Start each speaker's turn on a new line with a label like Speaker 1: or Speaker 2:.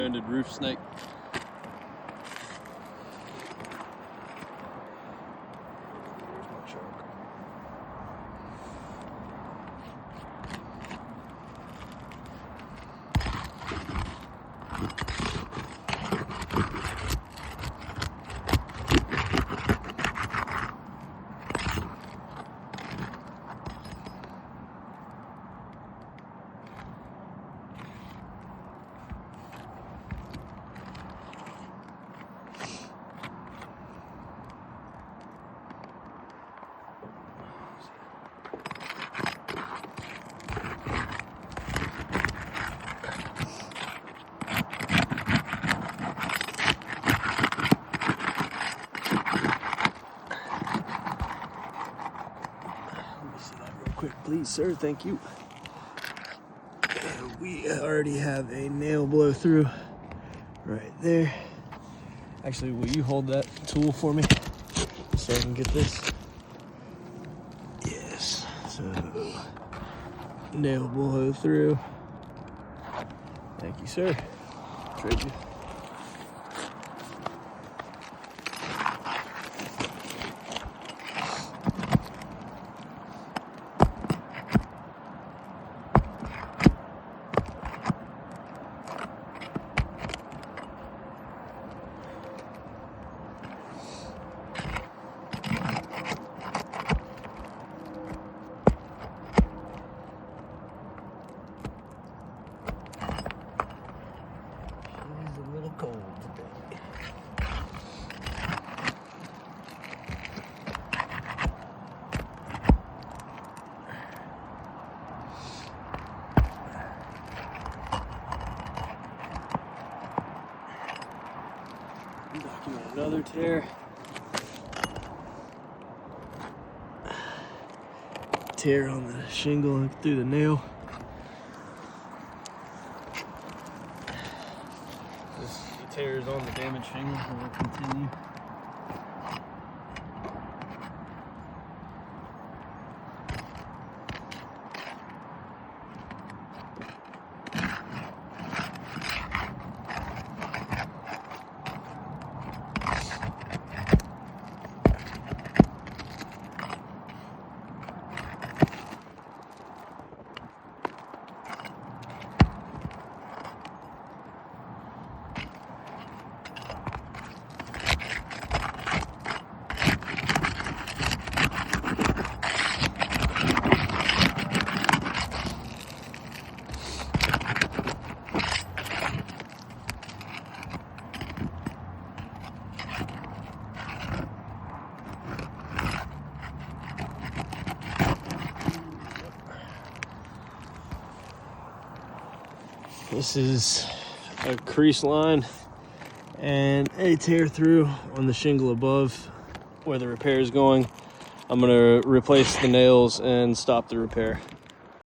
Speaker 1: Stranded roof snake. Quick, please, sir. Thank you. We already have a nail blow through right there. Actually, will you hold that tool for me so I can get this? Yes. So, nail blow through. Thank you, sir. Trade you. Cold today. Document another tear. Tear on the shingle and through the nail. Tears on the damaged shingle, so we'll continue. This is a crease line and a tear through on the shingle above where the repair is going. I'm going to replace the nails and stop the repair.